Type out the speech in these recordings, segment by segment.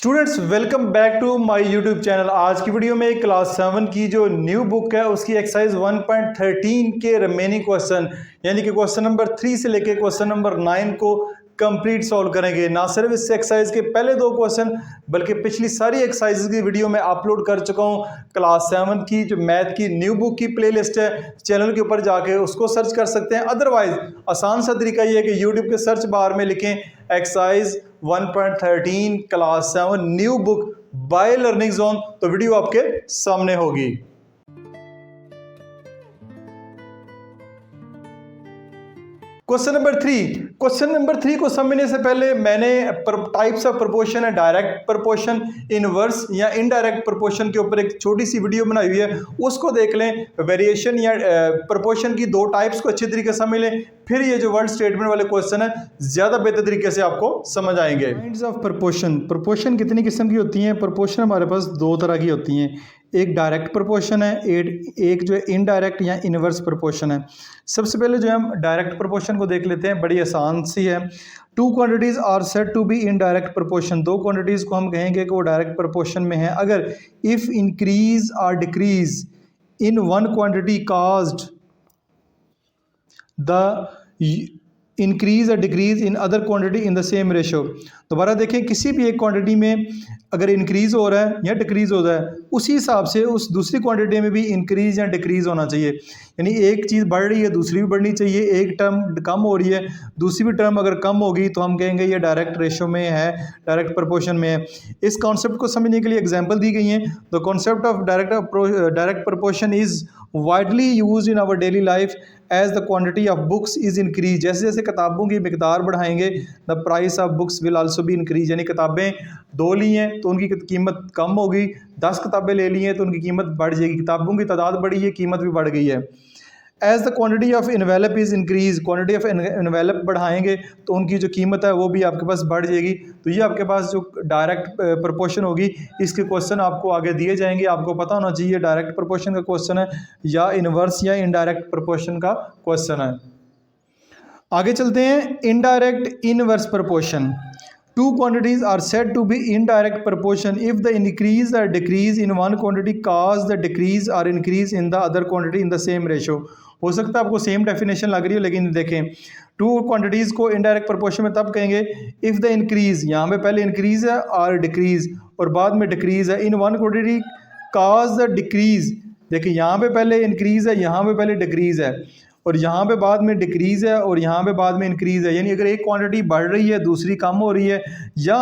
Students welcome back to my YouTube channel. आज की video में क्लास 7 की जो न्यू बुक है उसकी एक्सरसाइज 1.13 के रिमेनिंग क्वेश्चन यानी कि क्वेश्चन नंबर 3 से लेके क्वेश्चन नंबर 9 को कंप्लीट सॉल्व करेंगे। ना सिर्फ इस एक्सरसाइज के पहले दो क्वेश्चन बल्कि पिछली सारी एक्सरसाइजेज की वीडियो में अपलोड कर चुका हूँ। क्लास 7 की जो मैथ की न्यू बुक की प्लेलिस्ट है चैनल के ऊपर जाके उसको सर्च कर सकते हैं। अदरवाइज आसान सा तरीका ये है कि यूट्यूब के सर्च बार में लिखें exercise 1.13 class 7 new book by learning zone, तो वीडियो आपके सामने होगी। क्वेश्चन नंबर थ्री को समझने से पहले मैंने टाइप्स ऑफ प्रोपोर्शन है, डायरेक्ट प्रोपोर्शन, इनवर्स या इनडायरेक्ट प्रोपोर्शन के ऊपर एक छोटी सी वीडियो बनाई हुई है, उसको देख लें। वेरिएशन या प्रोपोर्शन की दो टाइप्स को अच्छे तरीके से समझ लें, फिर ये जो वर्ड स्टेटमेंट वाले क्वेश्चन है ज्यादा बेहतर तरीके से आपको समझ आएंगे। काइंड्स ऑफ प्रोपोर्शन, प्रोपोर्शन कितनी किस्म की होती हैं? प्रोपोर्शन हमारे पास दो तरह की होती हैं, एक डायरेक्ट प्रोपोर्शन है, एक जो है इनडायरेक्ट या इनवर्स प्रोपोर्शन है। सबसे पहले जो है हम डायरेक्ट प्रोपोर्शन को देख लेते हैं, बड़ी आसान सी है। Two quantities are said to be in direct proportion, दो क्वांटिटीज को हम कहेंगे कि वो डायरेक्ट प्रोपोर्शन में है अगर इफ इंक्रीज और decrease in one quantity caused the increase और decrease in other quantity in the same ratio. दोबारा देखें, किसी भी एक क्वांटिटी में अगर इंक्रीज हो रहा है या डिक्रीज हो रहा है उसी हिसाब से उस दूसरी क्वांटिटी में भी इंक्रीज या डिक्रीज होना चाहिए। यानी एक चीज़ बढ़ रही है दूसरी भी बढ़नी चाहिए, एक टर्म कम हो रही है दूसरी भी टर्म अगर कम होगी तो हम कहेंगे ये डायरेक्ट रेशो में है, डायरेक्ट प्रोपोर्शन में है। इस कॉन्सेप्ट को समझने के लिए एग्जाम्पल दी गई है। The concept of direct proportion is widely use in our daily life as the quantity of books is increase. जैसे जैसे किताबों की मिकदार बढ़ाएंगे the price of books will also be increase. यानी किताबें दो ली हैं तो उनकी कीमत कम होगी, 10 किताबें ले ली हैं तो उनकी कीमत बढ़ जाएगी। किताबों की तादाद बढ़ी है, कीमत भी बढ़ गई है। As the quantity of envelope is increase, quantity of envelope बढ़ाएंगे तो उनकी जो कीमत है वो भी आपके पास बढ़ जाएगी। तो ये आपके पास जो डायरेक्ट प्रोपोर्शन होगी इसके क्वेश्चन आपको आगे दिए जाएंगे। आपको पता होना चाहिए डायरेक्ट प्रोपोर्शन का क्वेश्चन है या इनवर्स या इनडायरेक्ट प्रोपोर्शन का क्वेश्चन है। आगे चलते हैं, indirect inverse proportion. Two quantities are said to be in direct proportion if the increase or decrease in one quantity cause the decrease or increase in the other quantity in the same ratio। हो सकता है आपको same definition लग रही हो, लेकिन देखें to quantities को इनडायरेक्ट प्रोपोर्शन में तब कहेंगे इफ़ द इंक्रीज, यहाँ पे पहले इंक्रीज है और डिक्रीज और बाद में डिक्रीज है, इन one quantity cause the decrease. देखिए यहाँ पे पहले इंक्रीज है, यहाँ पे पहले डिक्रीज है और यहाँ पे बाद में डिक्रीज़ है और यहाँ पे बाद में इंक्रीज़ है। यानी अगर एक क्वांटिटी बढ़ रही है दूसरी कम हो रही है या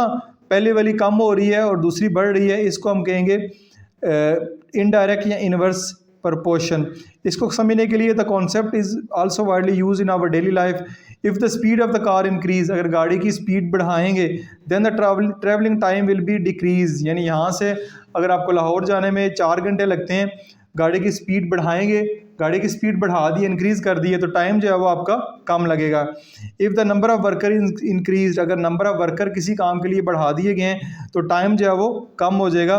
पहले वाली कम हो रही है और दूसरी बढ़ रही है, इसको हम कहेंगे इनडायरेक्ट या इनवर्स प्रोपोर्शन। इसको समझने के लिए the concept is also widely use in our daily life. If the speed of the car increase, अगर गाड़ी की स्पीड बढ़ाएंगे then the travelling time will be decrease. यानी यहाँ से अगर आपको लाहौर जाने में 4 घंटे लगते हैं, गाड़ी की स्पीड बढ़ाएंगे, गाड़ी की स्पीड बढ़ा दी, इंक्रीज़ कर दी है तो टाइम जो है वो आपका कम लगेगा। If the number of worker increase, अगर नंबर ऑफ़ वर्कर किसी काम के लिए बढ़ा दिए गए हैं तो टाइम जो है वो कम हो जाएगा।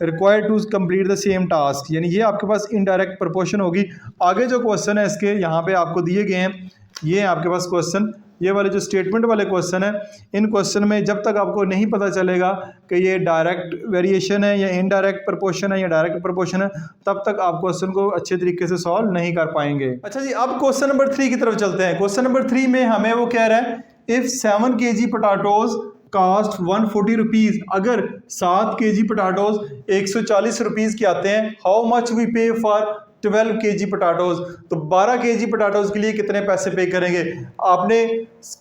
Required to complete the same task, यानी ये आपके पास इनडायरेक्ट प्रोपोर्शन होगी। आगे जो क्वेश्चन है इसके यहाँ पे आपको दिए गए हैं, ये है आपके पास क्वेश्चन, ये वाले जो स्टेटमेंट वाले क्वेश्चन है, इन क्वेश्चन में जब तक आपको नहीं पता चलेगा कि ये डायरेक्ट वेरिएशन है या इनडायरेक्ट प्रोपोर्शन है या डायरेक्ट प्रोपोर्शन है, तब तक आप क्वेश्चन को अच्छे तरीके से सॉल्व नहीं कर पाएंगे। अच्छा जी, अब क्वेश्चन नंबर 3 की तरफ चलते हैं। क्वेश्चन नंबर 3 में हमें वो कह रहा है इफ 7 kg पोटाटोज कास्ट 140 रुपीज़, अगर 7 kg पोटाटोज 140 रुपीज़ के आते हैं, हाउ मच वी पे फॉर 12 kg पोटाटोज, तो 12 kg पोटाटोज के लिए कितने पैसे पे करेंगे? आपने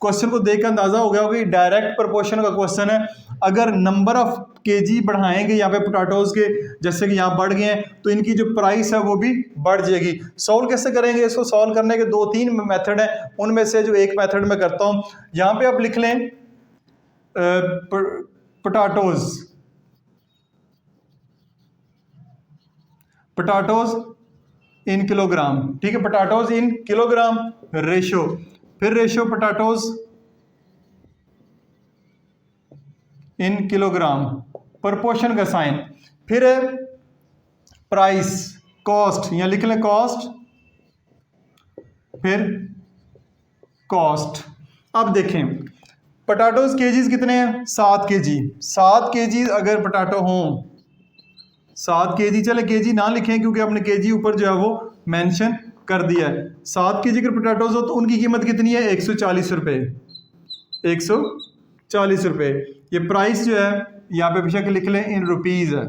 क्वेश्चन को देखकर अंदाजा हो गया होगा कि डायरेक्ट प्रोपोर्शन का क्वेश्चन है। अगर नंबर ऑफ केजी बढ़ाएंगे यहाँ पे पोटाटोज के, जैसे कि यहाँ बढ़ गए हैं, तो इनकी जो प्राइस है वो भी बढ़ जाएगी। सॉल्व कैसे करेंगे? इसको सॉल्व करने के 2-3 मेथड हैं, उनमें से जो एक मेथड मैं करता हूँ, यहाँ पे आप लिख लें पोटाटोज इन किलोग्राम, ठीक है, पोटाटोज इन किलोग्राम रेशो, फिर रेशो पोटाटोज इन किलोग्राम, प्रोपोर्शन का साइन, फिर है प्राइस, कॉस्ट, यहाँ लिख लें कॉस्ट, फिर कॉस्ट। अब देखें पोटैटोज केजीज कितने हैं? 7 केजी। 7 केजी अगर पोटैटो हों, 7 केजी, चले केजी ना लिखें क्योंकि आपने केजी ऊपर जो है वो मेंशन कर दिया है। 7 केजी अगर पोटैटोज हो तो उनकी कीमत कितनी है? 140 रुपये। 140 रुपये। ये प्राइस जो है यहाँ पे बेशक लिख लें इन रुपीज़ है।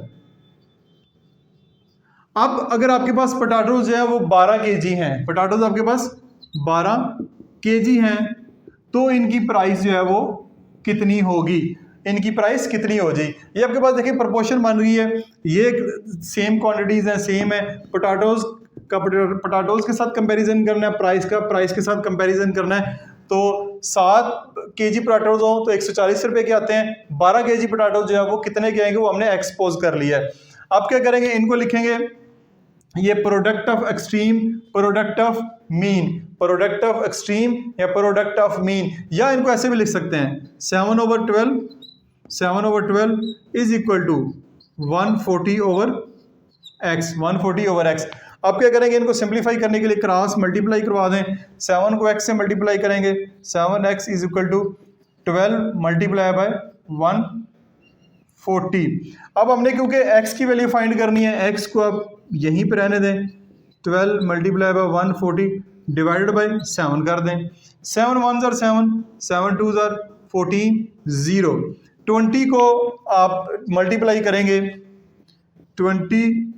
अब अगर आपके पास पोटैटोज जो है वो 12 केजी हैं, पोटैटोज आपके पास 12 केजी हैं, तो इनकी प्राइस जो है वो कितनी होगी? इनकी प्राइस कितनी हो जाएगी? ये आपके पास देखिए प्रोपोर्शन बन रही है, ये सेम क्वांटिटीज हैं, सेम है। पोटैटोज का पोटैटोज के साथ कंपैरिजन करना है, प्राइस का प्राइस के साथ कंपैरिजन करना है। तो 7 केजी पोटैटोज हो तो 140 रुपये के आते हैं। 12 केजी पोटैटोज जो है वो कितने के आएंगे वो हमने एक्सपोज कर लिया है। अब क्या करेंगे? इनको लिखेंगे ये product of extreme, product of mean, product of extreme या प्रोडक्ट ऑफ मीन, या इनको ऐसे भी लिख सकते हैं 7/12 is equal to 140 over x, 140 over x. अब क्या करेंगे? इनको सिंप्लीफाई करने के लिए क्रॉस मल्टीप्लाई करवा दें। 7 को x से मल्टीप्लाई करेंगे, 7x is equal to 12 multiply by 140। अब हमने क्योंकि x की वैल्यू फाइंड करनी है, x को अब यहीं पर रहने दें, 12 मल्टीप्लाई बाय 140 डिवाइडेड बाय 7 कर दें। 7 1s are 7, 7 2s are 14, 0। 20 को आप मल्टीप्लाई करेंगे, 20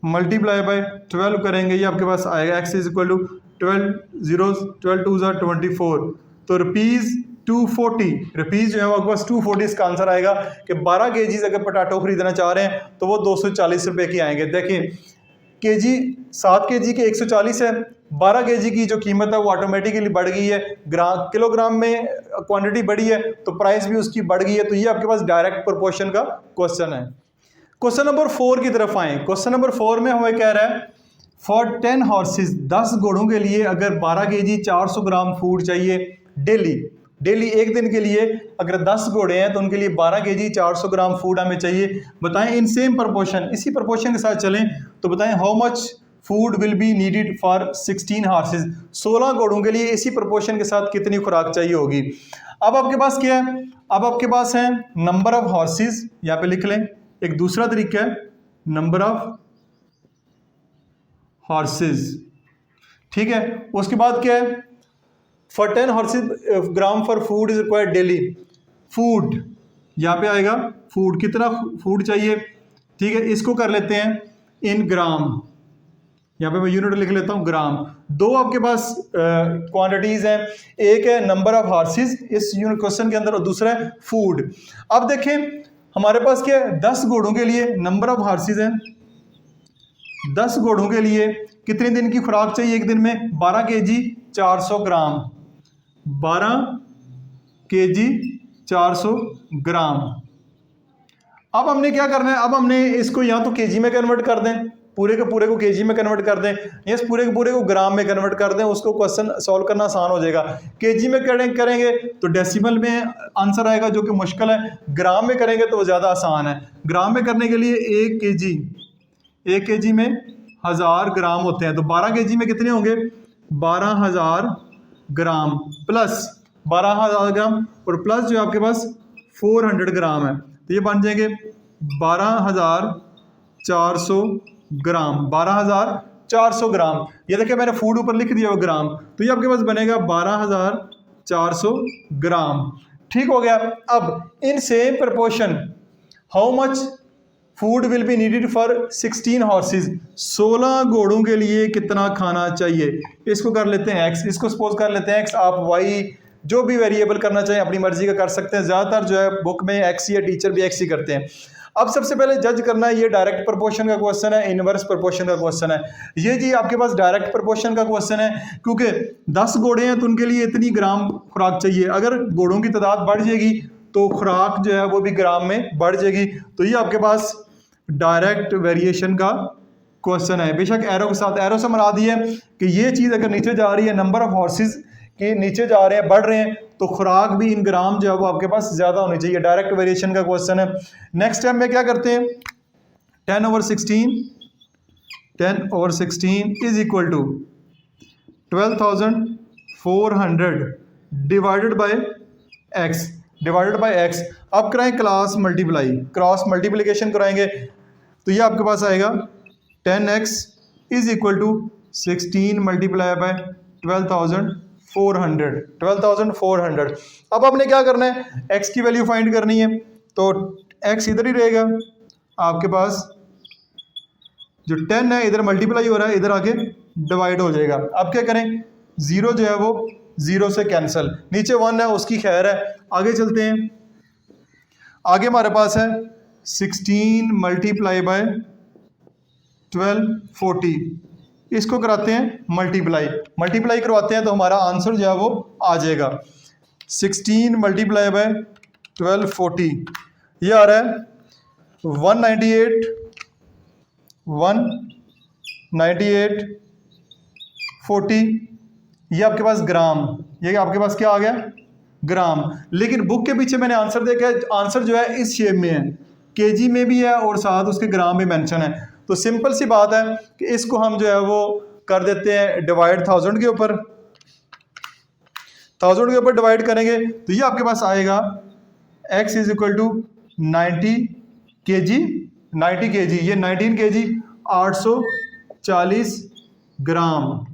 मल्टीप्लाई बाय 12 करेंगे, ये आपके पास आएगा x is equal to 12 zeros 12 2s are 24, तो रुपीज़ 240, रुपीज़ जो है वो आपके पास 240 इसका आंसर आएगा कि 12 केजीज अगर पोटैटो खरीदना चाह रहे हैं तो वो 240 रुपये की आएंगे। देखिए केजी 7 केजी के 140 है, 12 केजी की जो कीमत है वो ऑटोमेटिकली बढ़ गई है, किलोग्राम में क्वांटिटी बढ़ी है तो प्राइस भी उसकी बढ़ गई है। तो ये आपके पास डायरेक्ट प्रोपोर्शन का क्वेश्चन है। क्वेश्चन नंबर 4 की तरफ आए। क्वेश्चन नंबर 4 में हमें कह रहा है फॉर 10 हॉर्सेस, 10 घोड़ों के लिए अगर 12 केजी 400 ग्राम फूड चाहिए डेली एक दिन के लिए, अगर 10 घोड़े हैं तो उनके लिए 12 केजी 400 ग्राम फूड हमें चाहिए। बताएं इन सेम प्रोपोर्शन, इसी प्रोपोर्शन के साथ चलें तो बताएं how much food will be needed for 16 horses, 16 घोड़ों के लिए इसी प्रोपोर्शन के साथ कितनी खुराक चाहिए होगी। अब आपके पास क्या है? अब आपके पास है नंबर ऑफ हॉर्सेस, यहाँ पे लिख लें। एक दूसरा तरीका है नंबर ऑफ हॉर्सेस, ठीक है। उसके बाद क्या है? For 10 horses gram for food is required daily. Food यहाँ पे आएगा, फूड कितना फूड चाहिए, ठीक है। इसको कर लेते हैं इन ग्राम, यहाँ पे मैं यूनिट लिख लेता हूँ ग्राम। दो आपके पास क्वांटिटीज हैं, एक है नंबर ऑफ हॉर्सेस इस यूनिट क्वेश्चन के अंदर और दूसरा है फूड। अब देखें हमारे पास क्या है? 10 घोड़ों के लिए नंबर ऑफ हॉर्सेस हैं, 10 घोड़ों के लिए कितने दिन की खुराक चाहिए एक दिन में? 12 केजी 400 ग्राम, 12 केजी 400 ग्राम। अब हमने क्या करना है? अब हमने इसको या तो केजी में कन्वर्ट कर दें, पूरे के पूरे को केजी में कन्वर्ट कर दें, या इस पूरे के पूरे को ग्राम में कन्वर्ट कर दें, उसको क्वेश्चन सॉल्व करना आसान हो जाएगा। केजी में करेंगे तो डेसिमल में आंसर आएगा जो कि मुश्किल है, ग्राम में करेंगे तो वो ज़्यादा आसान है। ग्राम में करने के लिए 1 केजी में 1000 ग्राम होते हैं, तो 12 केजी में कितने होंगे? 12,000 ग्राम प्लस 12,000 ग्राम और प्लस जो आपके पास 400 ग्राम है, तो ये बन जाएंगे 12,400 ग्राम, 12,400 ग्राम। ये देखिए मैंने फूड ऊपर लिख दिया वो ग्राम, तो ये आपके पास बनेगा 12,400 ग्राम, ठीक हो गया। अब in same proportion how much food will be needed for 16 horses, 16 घोड़ों के लिए कितना खाना चाहिए? इसको कर लेते हैं x, इसको सपोज कर लेते हैं x, आप y जो भी वेरिएबल करना चाहें अपनी मर्जी का कर सकते हैं। ज़्यादातर जो है बुक में x या टीचर भी x ही करते हैं। अब सबसे पहले जज करना है, ये डायरेक्ट प्रोपोर्शन का क्वेश्चन है, इनवर्स प्रोपोर्शन का क्वेश्चन है। ये जी आपके पास डायरेक्ट प्रोपोर्शन का क्वेश्चन है, क्योंकि 10 घोड़े हैं तो उनके लिए इतनी ग्राम खुराक चाहिए। अगर घोड़ों की तादाद बढ़ जाएगी तो खुराक जो है वो भी ग्राम में बढ़ जाएगी। तो ये आपके पास डायरेक्ट वेरिएशन का क्वेश्चन है। बेशक एरो के साथ, एरो से मरा दी है कि ये चीज़ अगर नीचे जा रही है, नंबर ऑफ हॉर्सेस के नीचे जा रहे हैं, बढ़ रहे हैं, तो खुराक भी इन ग्राम जो है वो आपके पास ज़्यादा होनी चाहिए। डायरेक्ट वेरिएशन का क्वेश्चन है। नेक्स्ट टाइम में क्या करते हैं? 10/16 is equal to 12,400 divided by x divided by x. अब कराएं क्लास मल्टीप्लाई, क्रॉस मल्टीप्लिकेशन कराएंगे तो ये आपके पास आएगा 10x is equal to 16 multiply by 12,400। अब आपने क्या करना है, x की वैल्यू फाइंड करनी है, तो x इधर ही रहेगा आपके पास, जो 10 है इधर मल्टीप्लाई हो रहा है, इधर आके डिवाइड हो जाएगा। अब क्या करें, जीरो जो है वो जीरो से कैंसिल, नीचे 1 है उसकी खैर है। आगे चलते हैं, आगे हमारे पास है 16 मल्टीप्लाई बाय 1240, इसको कराते हैं मल्टीप्लाई करवाते हैं तो हमारा आंसर जो है वो आ जाएगा 16 मल्टीप्लाई बाय 1240, ये आ रहा है 198 ये आपके पास ग्राम, ये आपके पास क्या आ गया, ग्राम। लेकिन बुक के पीछे मैंने आंसर देखा, आंसर जो है इस शेप में है, केजी में भी है और साथ उसके ग्राम में मेंशन है। तो सिंपल सी बात है कि इसको हम जो है वो कर देते हैं डिवाइड 1000 के ऊपर, 1000 के ऊपर डिवाइड करेंगे तो ये आपके पास आएगा x is equal to 90 kg, ये 19 kg 840 ग्राम,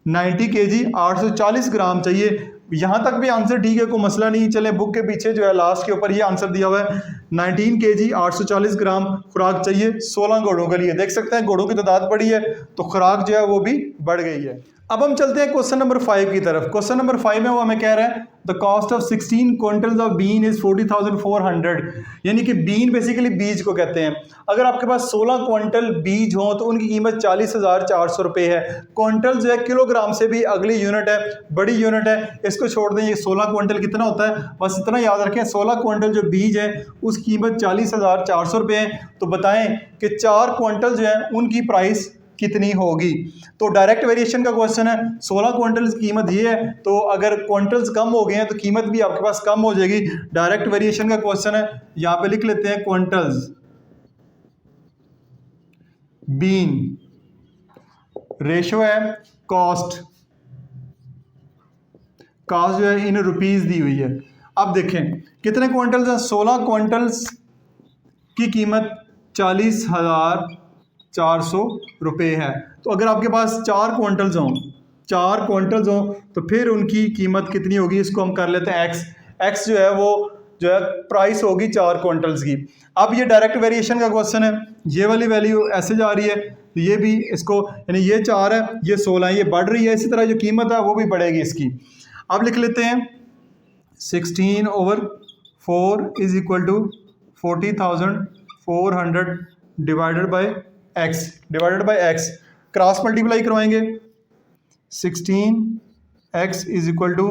90 kg 840 ग्राम चाहिए। यहाँ तक भी आंसर ठीक है, कोई मसला नहीं। चले बुक के पीछे जो है लास्ट के ऊपर ये आंसर दिया हुआ है 19 kg 840 ग्राम खुराक चाहिए 16 घोड़ों के लिए। देख सकते हैं घोड़ों की तादाद बढ़ी है तो खुराक जो है वो भी बढ़ गई है। अब हम चलते हैं क्वेश्चन नंबर 5 की तरफ। क्वेश्चन नंबर 5 में वो हमें कह रहा है the cost of 16 quintals of bean is 40,400, यानी कि बीन बेसिकली बीज को कहते हैं। अगर आपके पास 16 क्विंटल बीज हो तो उनकी कीमत 40,400 रुपये है। क्विंटल जो है किलोग्राम से भी अगली यूनिट है, बड़ी यूनिट है, इसको छोड़ दें। ये 16 क्विंटल कितना होता है, बस इतना याद रखें, 16 क्विंटल जो बीज है उसकी कीमत 40,400 रुपये है। तो बताएं कि 4 क्विंटल जो है उनकी प्राइस कितनी होगी। तो डायरेक्ट वेरिएशन का क्वेश्चन है, 16 क्विंटल्स की कीमत ये है, तो अगर क्विंटल्स कम हो गए हैं तो कीमत भी आपके पास कम हो जाएगी। डायरेक्ट वेरिएशन का क्वेश्चन है, यहां पे लिख लेते हैं क्विंटल्स बीन, रेशो है कॉस्ट जो है इन रुपीस दी हुई है। अब देखें कितने क्विंटल्स हैं, 16 क्विंटल्स की कीमत 40,400 रुपये है। तो अगर आपके पास 4 क्विंटल्स हों तो फिर उनकी कीमत कितनी होगी, इसको हम कर लेते हैं एक्स जो है वो जो है प्राइस होगी 4 क्विंटल्स की। अब ये डायरेक्ट वेरिएशन का क्वेश्चन है, ये वाली वैल्यू ऐसे जा रही है तो ये भी इसको, यानी ये 4 है ये 16 है, ये बढ़ रही है, इसी तरह जो कीमत है वो भी बढ़ेगी इसकी। अब लिख लेते हैं 16/4 is equal to 40,400 divided by x, cross multiply करवाएंगे 16x is equal to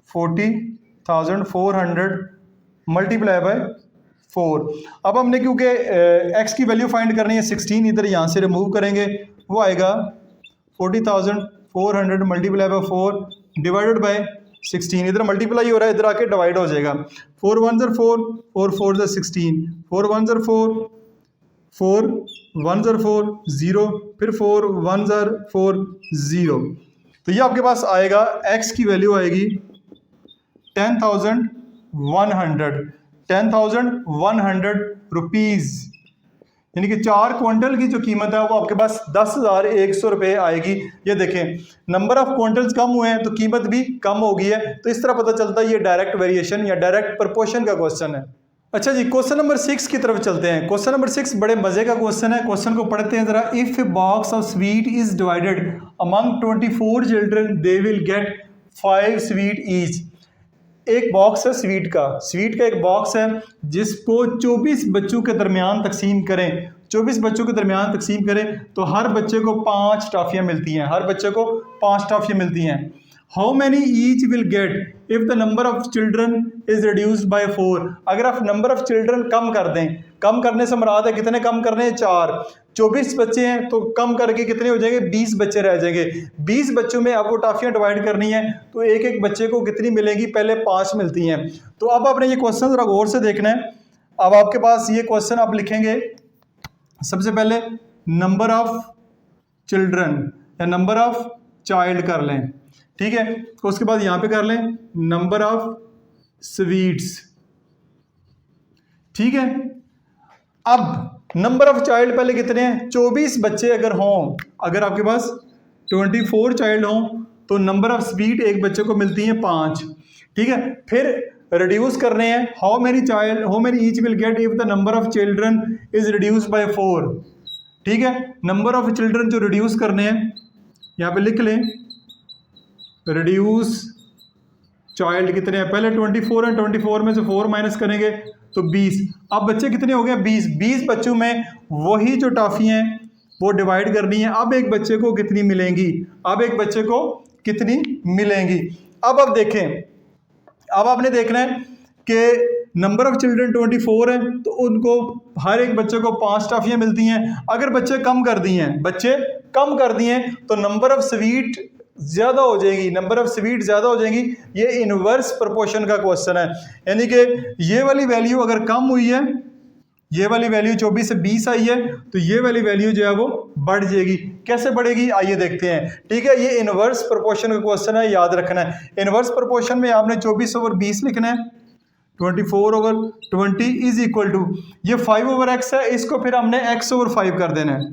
40,400 multiply by 4। अब हमने क्योंकि x की वैल्यू फाइंड करनी है, 16 इधर यहाँ से रिमूव करेंगे, वो आएगा 40,400 मल्टीप्लाई बाय 4 डिवाइडेड बाय 16, इधर मल्टीप्लाई हो रहा है, इधर आके डिवाइड हो जाएगा। 4 1 4, 4 4 16, 4 1 4, 4 1 4 0, फिर 4 1 4 0। तो ये आपके पास आएगा x की वैल्यू आएगी 10,100 रुपीज़, यानी कि 4 क्विंटल की जो कीमत है वो आपके पास 10,100 रुपये आएगी। ये देखें नंबर ऑफ क्विंटल्स कम हुए हैं तो कीमत भी कम हो गई है। तो इस तरह पता चलता है ये डायरेक्ट वेरिएशन या डायरेक्ट प्रपोर्शन का क्वेश्चन है। अच्छा जी, क्वेश्चन नंबर 6 की तरफ चलते हैं। क्वेश्चन नंबर 6 बड़े मजे का क्वेश्चन है, क्वेश्चन को पढ़ते हैं जरा। If a box of sweet is divided among 24 children they will get 5 sweet each. एक बॉक्स है स्वीट का एक बॉक्स है जिसको 24 बच्चों के दरमियान तकसीम करें, 24 बच्चों के दरमियान तकसीम करें तो हर बच्चे को 5 टॉफियाँ मिलती हैं, how many each will get if the number of children is reduced by 4। अगर आप नंबर ऑफ चिल्ड्रन कम कर दें, कम करने से मुराद है कितने कम करने हैं, 4, 24 बच्चे हैं तो कम करके कितने हो जाएंगे, 20 बच्चे रह जाएंगे। 20 बच्चों में आपको टॉफियाँ डिवाइड करनी है तो एक एक बच्चे को कितनी मिलेंगी, पहले 5 मिलती हैं। तो अब आपने ये क्वेश्चन जरा गौर से देखना है। अब आपके पास ये क्वेश्चन आप लिखेंगे, सबसे पहले नंबर ऑफ चिल्ड्रन या नंबर ऑफ चाइल्ड कर लें, ठीक है। तो उसके बाद यहाँ पे कर लें नंबर ऑफ स्वीट्स। ठीक है, अब नंबर ऑफ चाइल्ड पहले कितने हैं, 24 बच्चे अगर हों, अगर आपके पास 24 चाइल्ड हों तो नंबर ऑफ स्वीट एक बच्चे को मिलती है 5। ठीक है, फिर रिड्यूस करने हैं, how many each will get if the number of children is reduce by 4। ठीक है, नंबर ऑफ चिल्ड्रन जो रिड्यूस करने हैं यहाँ पे लिख लें, रिड्यूस चाइल्ड कितने हैं, पहले 24 है, 24 में से 4 माइनस करेंगे तो 20। अब बच्चे कितने हो गए, 20 बच्चों में वही जो टॉफियाँ हैं वो डिवाइड करनी है। अब एक बच्चे को कितनी मिलेंगी, अब एक बच्चे को कितनी मिलेंगी। अब आप देखें, अब आपने देखना है कि नंबर ऑफ चिल्ड्रन 24 है तो उनको हर एक बच्चे को 5 टॉफियाँ मिलती हैं। अगर बच्चे कम कर दिए हैं तो नंबर ऑफ स्वीट ज़्यादा हो जाएगी, नंबर ऑफ स्वीट ज़्यादा हो जाएंगी। ये इनवर्स प्रोपोर्शन का क्वेश्चन है, यानी कि ये वाली वैल्यू अगर कम हुई है, ये वाली वैल्यू 24 से 20 आई है तो ये वाली वैल्यू जो है वो बढ़ जाएगी। कैसे बढ़ेगी आइए देखते हैं। ठीक है, ये इनवर्स प्रोपोर्शन का क्वेश्चन है, याद रखना है। इनवर्स प्रोपोर्शन में आपने 24/20 लिखना है, 24/20 इज इक्वल टू, ये 5/x है, इसको फिर हमने x/5 कर देना है।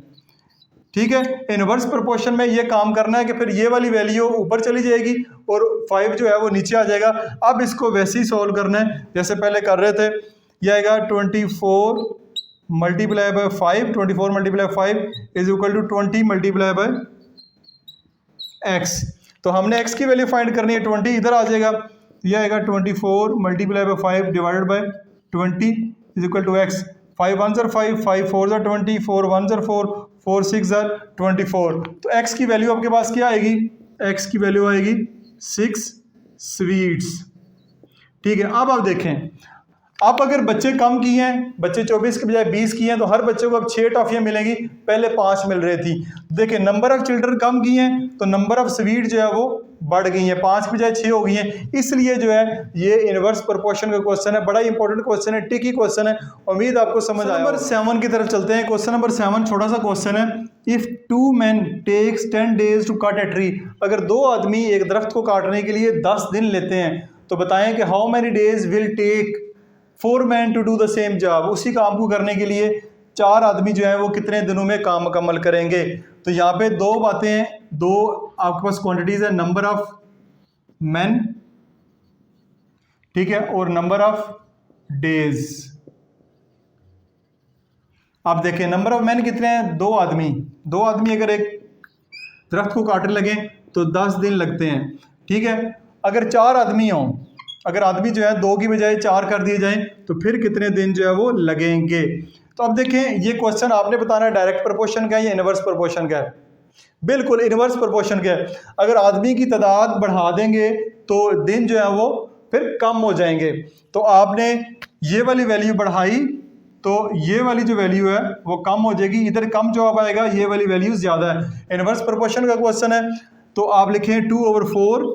ठीक है, इनवर्स प्रोपोर्शन में ये काम करना है कि फिर ये वाली वैल्यू ऊपर चली जाएगी और 5 जो है वो नीचे आ जाएगा। अब इसको वैसे ही सॉल्व करना है जैसे पहले कर रहे थे। ये आएगा 24 multiply by 5, 24 multiply 5 is equal to 20 multiply by x। तो हमने x की वैल्यू फाइंड करनी है, 20 इधर आ जाएगा, ये आएगा 24 multiply by 5 divided by 20 is equal to x। 5 1 ज़र 5, 5 4 ज़र 20, 4 1 ज़र 4, 4 6 ज़र 24। तो x की वैल्यू आपके पास क्या आएगी, x की वैल्यू आएगी 6 स्वीट्स। ठीक है, अब आप देखें, अब अगर बच्चे कम किए हैं, बच्चे 24 के बजाय 20 किए हैं तो हर बच्चे को अब 6 टॉफियाँ मिलेंगी, पहले 5 मिल रही थी। देखिए नंबर ऑफ चिल्ड्रन कम किए हैं तो नंबर ऑफ स्वीट जो है वो बढ़ गई है, 5 के बजाय 6 हो गई हैं। इसलिए जो है ये इनवर्स प्रोपोर्शन का क्वेश्चन है, बड़ा इंपॉर्टेंट क्वेश्चन है, टिकी क्वेश्चन है। उम्मीद आपको समझ आया। नंबर 7 की तरफ चलते हैं। क्वेश्चन नंबर 7 छोटा सा क्वेश्चन है। If 2 men takes 10 days to cut a tree, अगर 2 आदमी एक दरख्त को काटने के लिए 10 दिन लेते हैं तो बताएं कि how many days will take 4 men to do the same job, उसी काम को करने के लिए 4 आदमी जो है वो कितने दिनों में काम मुकम्मल करेंगे। तो यहाँ पे 2 बातें हैं, 2 आपके पास क्वांटिटीज है, नंबर ऑफ मैन, ठीक है, और नंबर ऑफ डेज। आप देखें नंबर ऑफ मैन कितने हैं, 2 आदमी। 2 आदमी अगर एक दरख्त को काटने लगे तो 10 दिन लगते हैं। ठीक है, अगर 4 आदमी हों, अगर आदमी जो है 2 की बजाय 4 कर दिए जाएं तो फिर कितने दिन जो है वो लगेंगे। तो अब देखें ये क्वेश्चन आपने बताना है डायरेक्ट प्रोपोर्शन का है या इनवर्स प्रोपोर्शन का है। बिल्कुल इनवर्स प्रोपोर्शन का है। अगर आदमी की तादाद बढ़ा देंगे तो दिन जो है वो फिर कम हो जाएंगे। तो आपने ये वाली वैल्यू बढ़ाई तो ये वाली जो वैल्यू है वो कम हो जाएगी, इधर कम जवाब आएगा, ये वाली वैल्यू ज़्यादा है। इनवर्स प्रोपोर्शन का क्वेश्चन है तो आप लिखें 2/4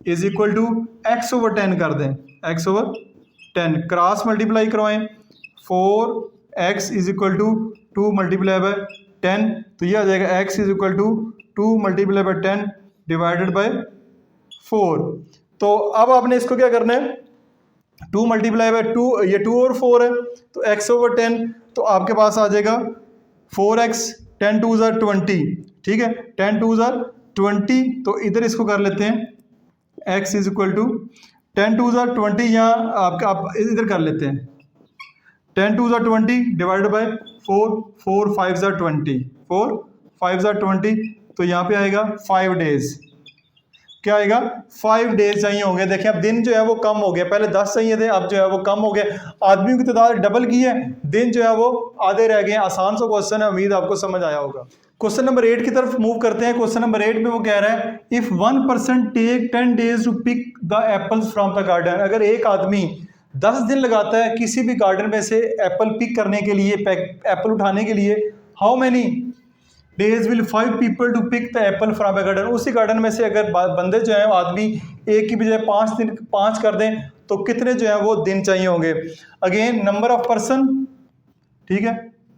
इज इक्वल टू x/10 कर दें, x/10 क्रॉस मल्टीप्लाई करवाएं, 4x is equal to 2 multiply by 10, तो ये आ जाएगा x is equal to 2 multiply by 10 divided by 4। तो अब आपने इसको क्या करना है, 2 मल्टीप्लाई बाय 2, ये 2 और 4 है तो x/10, तो आपके पास आ जाएगा 4x, 10 2 ज़र 20, ठीक है, 10 2 ज़र 20, तो इधर इसको कर लेते हैं x इज इक्वल टू 10 2 ज़र 20, यहाँ आप इधर कर लेते हैं 10 2 ज़र 20 डिवाइडेड बाय 4, 4 5 ज़र 20, 4 5 ज़र 20, तो यहाँ पे आएगा 5 डेज। क्या आएगा, 5 डेज चाहिए हो गए। देखिए अब दिन जो है वो कम हो गया, पहले 10 चाहिए थे, अब जो है वो कम हो गया। आदमियों की तादाद डबल की है, दिन जो है वो आधे रह गए। आसान सा क्वेश्चन है, उम्मीद आपको समझ आया होगा। क्वेश्चन नंबर 8 की तरफ मूव करते हैं। क्वेश्चन नंबर 8 में वो कह रहा है if 1 person take 10 days to pick the apples from the garden, अगर एक आदमी 10 दिन लगाता है किसी भी गार्डन में से एप्पल पिक करने के लिए, एप्पल उठाने के लिए, how many days will 5 people to pick the apple from the garden, उसी गार्डन में से अगर बंदे जो हैं आदमी एक की बजाय 5 कर दें तो कितने जो है वो दिन चाहिए होंगे। अगेन नंबर ऑफ पर्सन, ठीक है,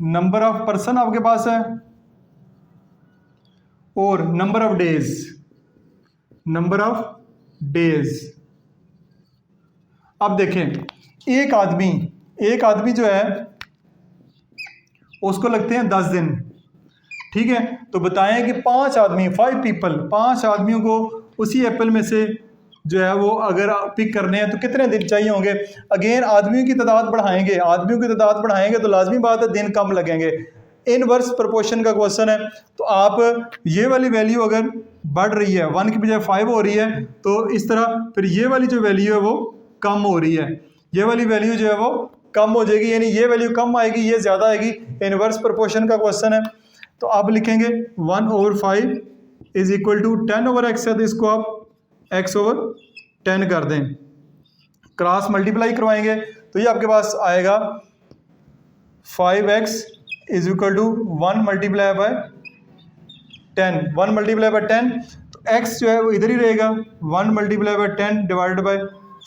नंबर ऑफ पर्सन आपके पास है और number of days, number of days. अब देखें एक आदमी जो है उसको लगते हैं 10 दिन, ठीक है। तो बताएं कि 5 आदमियों को उसी एप्पल में से जो है वो अगर पिक करने हैं तो कितने दिन चाहिए होंगे। अगेन आदमियों की तादाद बढ़ाएंगे तो लाजमी बात है दिन कम लगेंगे। इनवर्स प्रोपोर्शन का क्वेश्चन है, तो आप ये वाली वैल्यू अगर बढ़ रही है 1 की बजाय 5 हो रही है तो इस तरह फिर ये वाली जो वैल्यू है वो कम हो रही है, ये वाली वैल्यू जो है वो कम हो जाएगी, यानी ये वैल्यू कम आएगी ये ज़्यादा आएगी। इनवर्स प्रोपोर्शन का क्वेश्चन है, तो आप लिखेंगे 1/5 इज इक्वल टू 10/x है, तो इसको आप x/10 कर दें, क्रॉस मल्टीप्लाई करवाएंगे तो ये आपके पास आएगा 5x is equal to 1 multiply by 10, तो x जो है वो इधर ही रहेगा 1 मल्टीप्लाई बाय 10 डिवाइडेड बाय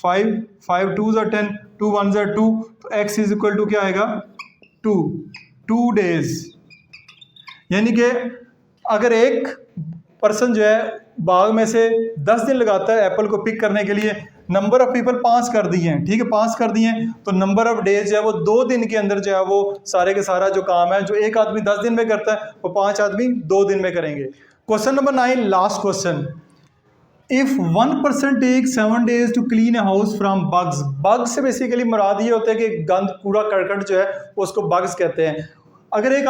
5 2 ज़ा 10 2 1 ज़ा 2, तो x इज इक्वल टू क्या आएगा 2 डेज। यानी कि अगर एक पर्सन जो है बाग में से 10 दिन लगाता है एप्पल को पिक करने के लिए, नंबर ऑफ पीपल 5 कर दिए हैं, ठीक है 5 कर दिए हैं, तो नंबर ऑफ डेज जो है वो 2 दिन के अंदर जो है वो सारे के सारा जो काम है जो एक आदमी 10 दिन में करता है वो 5 आदमी 2 दिन में करेंगे। Question number 9 last question, if 1% take 7 days to clean a house from bugs. Bugs से बेसिकली मुराद ये होता है कि गंद कूड़ा करकट जो है उसको बग्स कहते हैं। अगर एक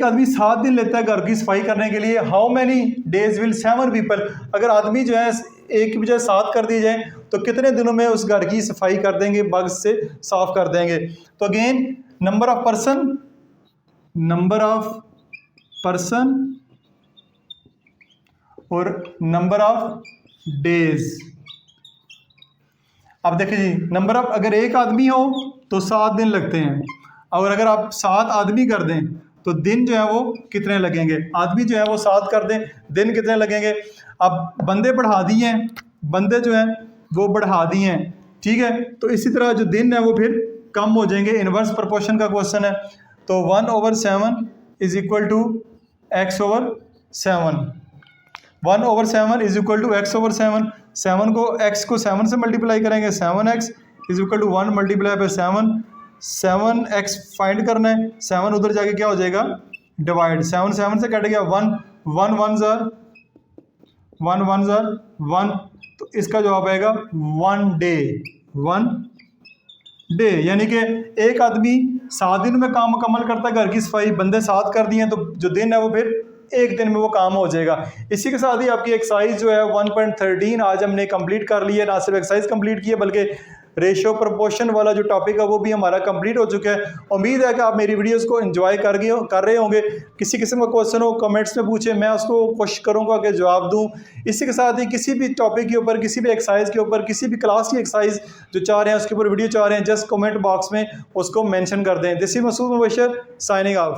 आदमी 7 दिन लेता है घर की सफाई करने के लिए, how many days will 7 people, अगर आदमी जो है एक की बजाय 7 कर दिए जाए तो कितने दिनों में उस घर की सफाई कर देंगे, बग्स से साफ कर देंगे। तो अगेन नंबर ऑफ पर्सन और नंबर ऑफ डेज। अब देखिए जी, नंबर ऑफ अगर एक आदमी हो तो 7 दिन लगते हैं, और अगर आप 7 आदमी कर दें तो दिन जो है वो कितने लगेंगे। आदमी जो है वो 7 कर दें, दिन कितने लगेंगे। अब बंदे बढ़ा दिए हैं, बंदे जो हैं वो बढ़ा दिए हैं, ठीक है, तो इसी तरह जो दिन है वो फिर कम हो जाएंगे। इनवर्स प्रोपोर्शन का क्वेश्चन है, तो 1/7 is equal to x/7, 1/7 is equal to x/7, 7 को x को 7 से मल्टीप्लाई करेंगे, 7x is equal to 1 multiply by 7x find करना है, 7 उधर जाके क्या हो जाएगा डिवाइड, 7 से कट गया 1 1 ज़ा 1, तो इसका जवाब आएगा 1 डे। यानी कि एक आदमी 7 दिन में काम मुकम्मल करता है घर की सफाई, बंदे 7 कर दिए हैं, तो जो दिन है वो फिर एक दिन में वो काम हो जाएगा। इसी के साथ ही आपकी एक्सरसाइज जो है 1.13 आज हमने कंप्लीट कर ली है। ना सिर्फ एक्सरसाइज कंप्लीट की है बल्कि रेशो प्रोपोर्शन वाला जो टॉपिक है वो भी हमारा कंप्लीट हो चुका है। उम्मीद है कि आप मेरी वीडियोस को एंजॉय कर रहे होंगे। किसी किस्म का क्वेश्चन हो कमेंट्स में पूछें, मैं उसको कोशिश करूंगा कि जवाब दूं। इसी के साथ ही किसी भी टॉपिक के ऊपर, किसी भी एक्सरसाइज के ऊपर, किसी भी क्लास की एक्सरसाइज जो चाह रहे हैं उसके ऊपर वीडियो चाह रहे हैं, जस्ट कमेंट बॉक्स में उसको मेंशन कर दें। This is Masood Mubashar signing of.